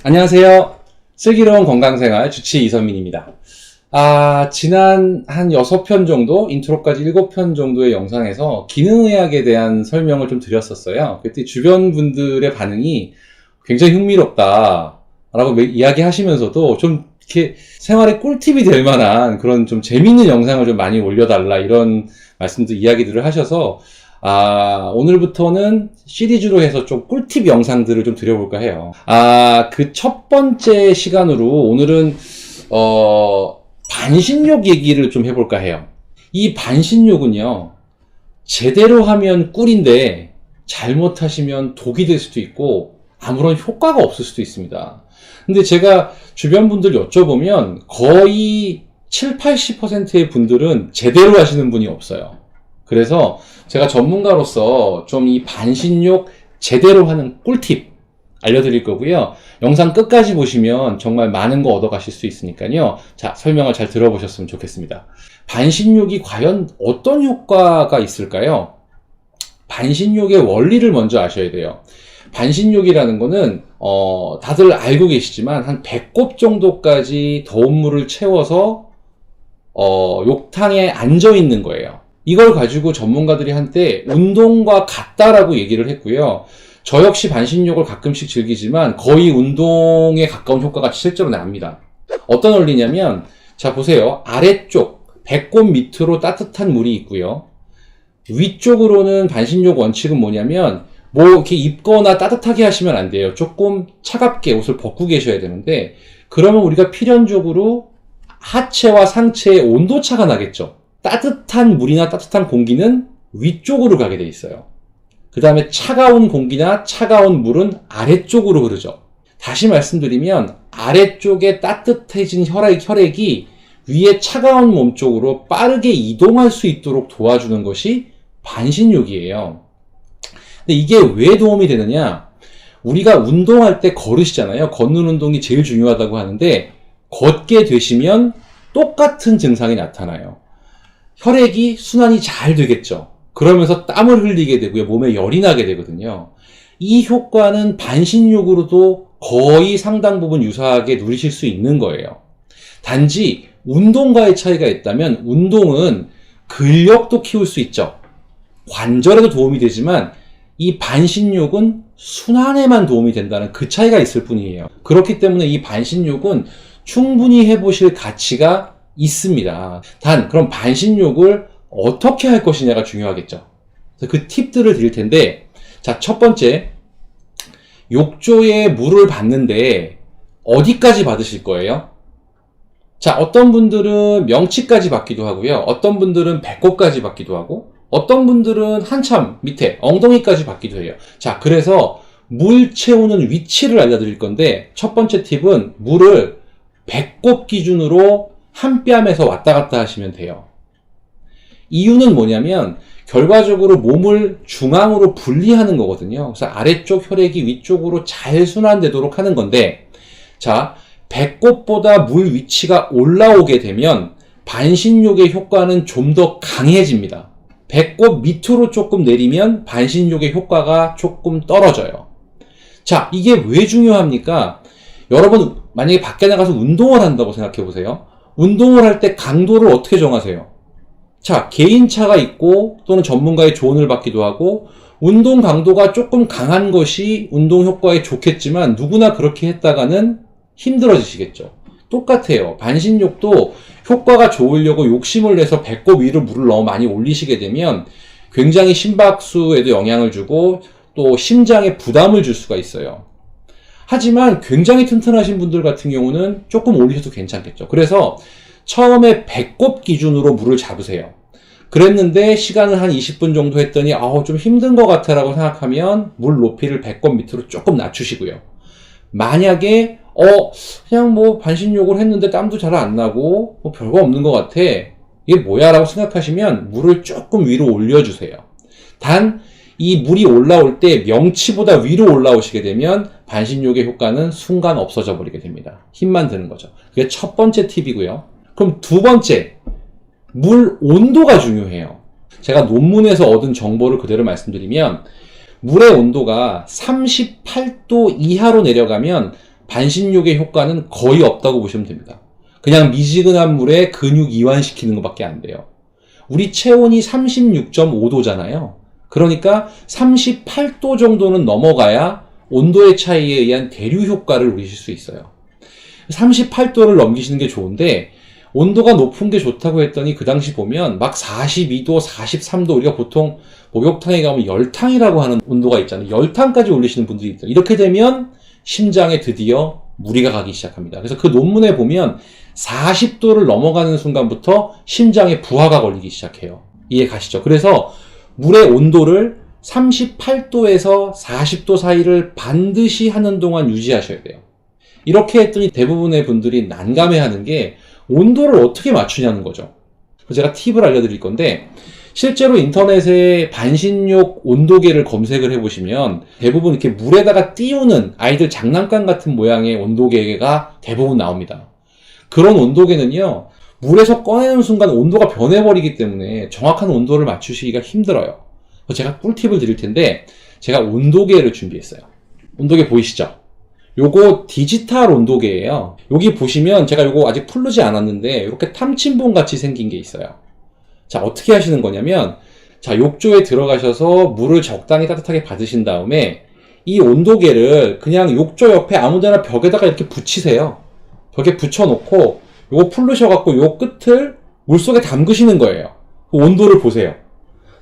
안녕하세요. 슬기로운 건강생활 주치 이선민입니다. 지난 한 6편 정도, 인트로까지 7편 정도의 영상에서 기능의학에 대한 설명을 좀 드렸었어요. 그때 주변 분들의 반응이 굉장히 흥미롭다 라고 이야기하시면서도 좀 이렇게 생활에 꿀팁이 될 만한 그런 좀 재밌는 영상을 좀 많이 올려달라 이런 말씀들, 이야기들을 하셔서 오늘부터는 시리즈로 해서 좀 꿀팁 영상들을 좀 드려볼까 해요. 그 첫 번째 시간으로 오늘은, 반신욕 얘기를 좀 해볼까 해요. 이 반신욕은요, 제대로 하면 꿀인데, 잘못하시면 독이 될 수도 있고, 아무런 효과가 없을 수도 있습니다. 근데 제가 주변 분들 여쭤보면, 거의 70-80%의 분들은 제대로 하시는 분이 없어요. 그래서 제가 전문가로서 좀 이 반신욕 제대로 하는 꿀팁 알려드릴 거고요. 영상 끝까지 보시면 정말 많은 거 얻어가실 수 있으니까요. 자, 설명을 잘 들어보셨으면 좋겠습니다. 반신욕이 과연 어떤 효과가 있을까요? 반신욕의 원리를 먼저 아셔야 돼요. 반신욕이라는 거는 다들 알고 계시지만 한 배꼽 정도까지 더운 물을 채워서 욕탕에 앉아 있는 거예요. 이걸 가지고 전문가들이 한때 운동과 같다라고 얘기를 했고요. 저 역시 반신욕을 가끔씩 즐기지만 거의 운동에 가까운 효과가 실제로 납니다. 어떤 원리냐면, 자 보세요. 아래쪽 배꼽 밑으로 따뜻한 물이 있고요. 위쪽으로는 반신욕 원칙은 뭐냐면, 뭐 이렇게 입거나 따뜻하게 하시면 안 돼요. 조금 차갑게 옷을 벗고 계셔야 되는데, 그러면 우리가 필연적으로 하체와 상체의 온도차가 나겠죠. 따뜻한 물이나 따뜻한 공기는 위쪽으로 가게 돼 있어요. 그 다음에 차가운 공기나 차가운 물은 아래쪽으로 흐르죠. 다시 말씀드리면 아래쪽에 따뜻해진 혈액이 위에 차가운 몸 쪽으로 빠르게 이동할 수 있도록 도와주는 것이 반신욕이에요. 근데 이게 왜 도움이 되느냐? 우리가 운동할 때 걸으시잖아요. 걷는 운동이 제일 중요하다고 하는데, 걷게 되시면 똑같은 증상이 나타나요. 혈액이 순환이 잘 되겠죠. 그러면서 땀을 흘리게 되고요. 몸에 열이 나게 되거든요. 이 효과는 반신욕으로도 거의 상당 부분 유사하게 누리실 수 있는 거예요. 단지 운동과의 차이가 있다면, 운동은 근력도 키울 수 있죠. 관절에도 도움이 되지만 이 반신욕은 순환에만 도움이 된다는 그 차이가 있을 뿐이에요. 그렇기 때문에 이 반신욕은 충분히 해보실 가치가 있습니다. 단, 그럼 반신욕을 어떻게 할 것이냐가 중요하겠죠. 그래서 그 팁들을 드릴 텐데, 자, 첫 번째, 욕조에 물을 받는데 어디까지 받으실 거예요? 자, 어떤 분들은 명치까지 받기도 하고요. 어떤 분들은 배꼽까지 받기도 하고, 어떤 분들은 한참 밑에 엉덩이까지 받기도 해요. 자, 그래서 물 채우는 위치를 알려드릴 건데, 첫 번째 팁은 물을 배꼽 기준으로 한 뺨에서 왔다 갔다 하시면 돼요. 이유는 뭐냐면, 결과적으로 몸을 중앙으로 분리하는 거거든요. 그래서 아래쪽 혈액이 위쪽으로 잘 순환되도록 하는 건데, 자, 배꼽보다 물 위치가 올라오게 되면 반신욕의 효과는 좀 더 강해집니다. 배꼽 밑으로 조금 내리면 반신욕의 효과가 조금 떨어져요. 자, 이게 왜 중요합니까? 여러분, 만약에 밖에 나가서 운동을 한다고 생각해 보세요. 운동을 할 때 강도를 어떻게 정하세요? 자, 개인차가 있고 또는 전문가의 조언을 받기도 하고, 운동 강도가 조금 강한 것이 운동 효과에 좋겠지만 누구나 그렇게 했다가는 힘들어지시겠죠. 똑같아요. 반신욕도 효과가 좋으려고 욕심을 내서 배꼽 위로 물을 너무 많이 올리시게 되면 굉장히 심박수에도 영향을 주고 또 심장에 부담을 줄 수가 있어요. 하지만 굉장히 튼튼하신 분들 같은 경우는 조금 올리셔도 괜찮겠죠. 그래서 처음에 배꼽 기준으로 물을 잡으세요. 그랬는데 시간을 한 20분 정도 했더니 좀 힘든 것 같아 라고 생각하면 물 높이를 배꼽 밑으로 조금 낮추시고요. 만약에 그냥 뭐 반신욕을 했는데 땀도 잘 안 나고 뭐 별거 없는 것 같아, 이게 뭐야 라고 생각하시면 물을 조금 위로 올려주세요. 단 이 물이 올라올 때 명치보다 위로 올라오시게 되면 반신욕의 효과는 순간 없어져 버리게 됩니다. 힘만 드는 거죠. 그게 첫 번째 팁이고요. 그럼 두 번째, 물 온도가 중요해요. 제가 논문에서 얻은 정보를 그대로 말씀드리면, 물의 온도가 38도 이하로 내려가면 반신욕의 효과는 거의 없다고 보시면 됩니다. 그냥 미지근한 물에 근육 이완시키는 것밖에 안 돼요. 우리 체온이 36.5도잖아요. 그러니까 38도 정도는 넘어가야 온도의 차이에 의한 대류 효과를 누리실 수 있어요. 38도를 넘기시는 게 좋은데 온도가 높은 게 좋다고 했더니 그 당시 보면 막 42도, 43도, 우리가 보통 목욕탕에 가면 열탕이라고 하는 온도가 있잖아요. 열탕까지 올리시는 분들이 있어요. 이렇게 되면 심장에 드디어 무리가 가기 시작합니다. 그래서 그 논문에 보면 40도를 넘어가는 순간부터 심장에 부하가 걸리기 시작해요. 이해 가시죠? 그래서 물의 온도를 38도에서 40도 사이를 반드시 하는 동안 유지하셔야 돼요. 이렇게 했더니 대부분의 분들이 난감해하는 게 온도를 어떻게 맞추냐는 거죠. 제가 팁을 알려드릴 건데 실제로 인터넷에 반신욕 온도계를 검색을 해보시면 대부분 이렇게 물에다가 띄우는 아이들 장난감 같은 모양의 온도계가 대부분 나옵니다. 그런 온도계는요, 물에서 꺼내는 순간 온도가 변해버리기 때문에 정확한 온도를 맞추시기가 힘들어요. 제가 꿀팁을 드릴 텐데 제가 온도계를 준비했어요. 온도계 보이시죠? 요거 디지털 온도계예요. 여기 보시면 제가 요거 아직 풀르지 않았는데 이렇게 탐침봉 같이 생긴 게 있어요. 자, 어떻게 하시는 거냐면, 자, 욕조에 들어가셔서 물을 적당히 따뜻하게 받으신 다음에 이 온도계를 그냥 욕조 옆에 아무데나 벽에다가 이렇게 붙이세요. 벽에 붙여놓고 요거 풀르셔갖고 요 끝을 물속에 담그시는 거예요. 그 온도를 보세요.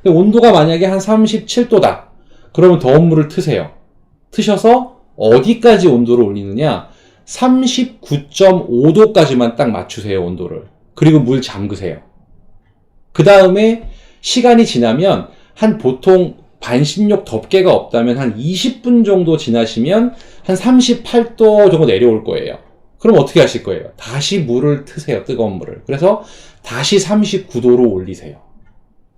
근데 온도가 만약에 한 37도다. 그러면 더운 물을 트세요. 트셔서 어디까지 온도를 올리느냐? 39.5도까지만 딱 맞추세요, 온도를. 그리고 물 잠그세요. 그 다음에 시간이 지나면 보통 반신욕 덮개가 없다면 한 20분 정도 지나시면 한 38도 정도 내려올 거예요. 그럼 어떻게 하실 거예요? 다시 물을 트세요, 뜨거운 물을. 그래서 다시 39도로 올리세요.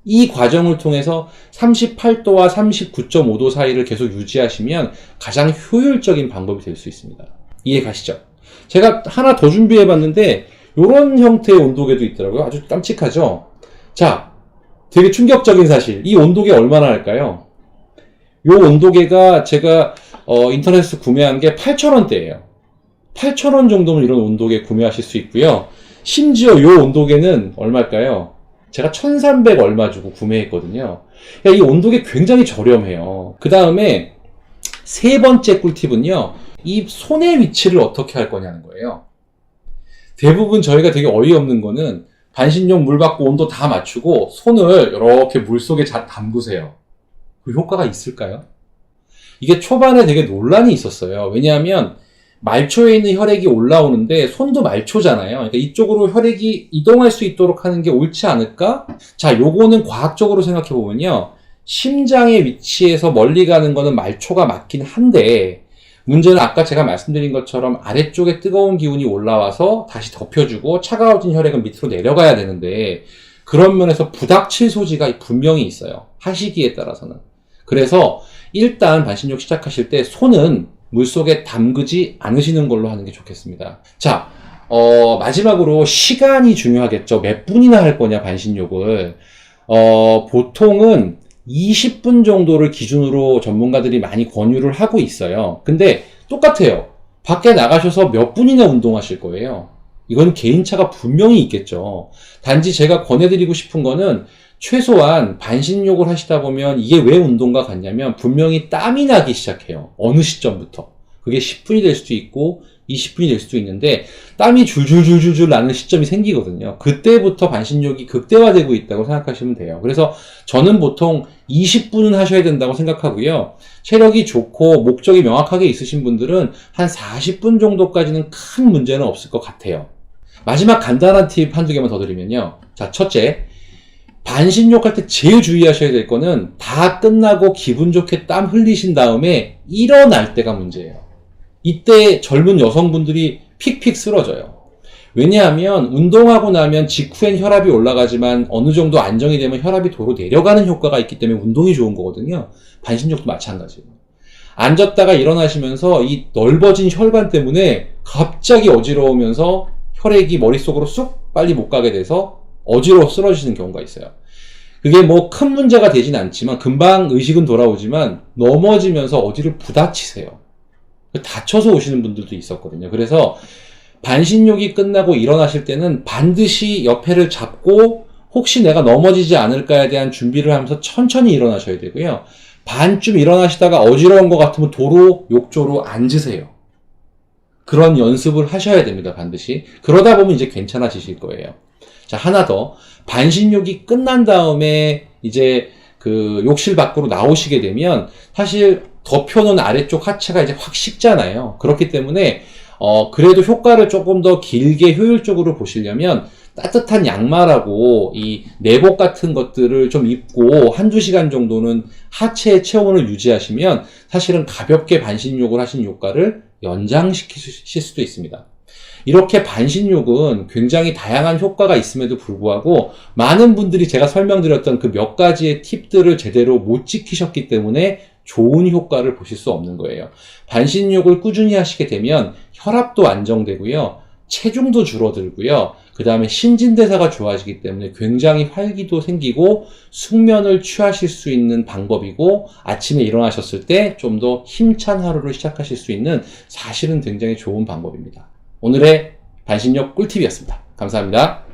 이 과정을 통해서 38도와 39.5도 사이를 계속 유지하시면 가장 효율적인 방법이 될 수 있습니다. 이해 가시죠? 제가 하나 더 준비해 봤는데 이런 형태의 온도계도 있더라고요. 아주 깜찍하죠? 자, 되게 충격적인 사실. 이 온도계 얼마나 할까요? 이 온도계가 제가 인터넷에서 구매한 게 8,000원대예요. 8,000원 정도면 이런 온도계 구매하실 수 있고요. 심지어 이 온도계는 얼마일까요? 제가 1,300 얼마 주고 구매했거든요. 이 온도계 굉장히 저렴해요. 그 다음에 세 번째 꿀팁은요, 이 손의 위치를 어떻게 할 거냐는 거예요. 대부분 저희가 되게 어이없는 거는 반신욕 물 받고 온도 다 맞추고 손을 이렇게 물속에 잘 담그세요. 그 효과가 있을까요? 이게 초반에 되게 논란이 있었어요. 왜냐하면 말초에 있는 혈액이 올라오는데 손도 말초잖아요. 그러니까 이쪽으로 혈액이 이동할 수 있도록 하는 게 옳지 않을까? 자, 요거는 과학적으로 생각해 보면요, 심장의 위치에서 멀리 가는 거는 말초가 맞긴 한데 문제는 아까 제가 말씀드린 것처럼 아래쪽에 뜨거운 기운이 올라와서 다시 덮여주고 차가워진 혈액은 밑으로 내려가야 되는데 그런 면에서 부닥칠 소지가 분명히 있어요. 하시기에 따라서는. 그래서 일단 반신욕 시작하실 때 손은 물속에 담그지 않으시는 걸로 하는 게 좋겠습니다. 자, 마지막으로 시간이 중요하겠죠. 몇 분이나 할 거냐, 반신욕을. 보통은 20분 정도를 기준으로 전문가들이 많이 권유를 하고 있어요. 근데 똑같아요. 밖에 나가셔서 몇 분이나 운동하실 거예요. 이건 개인차가 분명히 있겠죠. 단지 제가 권해드리고 싶은 거는 최소한 반신욕을 하시다 보면 이게 왜 운동과 같냐면 분명히 땀이 나기 시작해요. 어느 시점부터. 그게 10분이 될 수도 있고 20분이 될 수도 있는데 땀이 줄줄줄줄 나는 시점이 생기거든요. 그때부터 반신욕이 극대화되고 있다고 생각하시면 돼요. 그래서 저는 보통 20분은 하셔야 된다고 생각하고요. 체력이 좋고 목적이 명확하게 있으신 분들은 한 40분 정도까지는 큰 문제는 없을 것 같아요. 마지막 간단한 팁 한두 개만 더 드리면요. 자, 첫째. 반신욕 할 때 제일 주의하셔야 될 거는 다 끝나고 기분 좋게 땀 흘리신 다음에 일어날 때가 문제예요. 이때 젊은 여성분들이 픽픽 쓰러져요. 왜냐하면 운동하고 나면 직후엔 혈압이 올라가지만 어느 정도 안정이 되면 혈압이 도로 내려가는 효과가 있기 때문에 운동이 좋은 거거든요. 반신욕도 마찬가지예요. 앉았다가 일어나시면서 이 넓어진 혈관 때문에 갑자기 어지러우면서 혈액이 머릿속으로 쑥 빨리 못 가게 돼서 어지러워 쓰러지는 경우가 있어요. 그게 뭐 큰 문제가 되진 않지만 금방 의식은 돌아오지만 넘어지면서 어디를 부다치세요. 다쳐서 오시는 분들도 있었거든요. 그래서 반신욕이 끝나고 일어나실 때는 반드시 옆에를 잡고 혹시 내가 넘어지지 않을까에 대한 준비를 하면서 천천히 일어나셔야 되고요. 반쯤 일어나시다가 어지러운 것 같으면 도로 욕조로 앉으세요. 그런 연습을 하셔야 됩니다. 반드시. 그러다 보면 이제 괜찮아지실 거예요. 자, 하나 더. 반신욕이 끝난 다음에 이제 그 욕실 밖으로 나오시게 되면 사실 덮여놓은 아래쪽 하체가 이제 확 식잖아요. 그렇기 때문에 그래도 효과를 조금 더 길게 효율적으로 보시려면 따뜻한 양말하고 이 내복 같은 것들을 좀 입고 한두 시간 정도는 하체의 체온을 유지하시면 사실은 가볍게 반신욕을 하신 효과를 연장시키실 수도 있습니다. 이렇게 반신욕은 굉장히 다양한 효과가 있음에도 불구하고 많은 분들이 제가 설명드렸던 그 몇 가지의 팁들을 제대로 못 지키셨기 때문에 좋은 효과를 보실 수 없는 거예요. 반신욕을 꾸준히 하시게 되면 혈압도 안정되고요. 체중도 줄어들고요. 그 다음에 신진대사가 좋아지기 때문에 굉장히 활기도 생기고 숙면을 취하실 수 있는 방법이고 아침에 일어나셨을 때 좀 더 힘찬 하루를 시작하실 수 있는 사실은 굉장히 좋은 방법입니다. 오늘의 반신욕 꿀팁이었습니다. 감사합니다.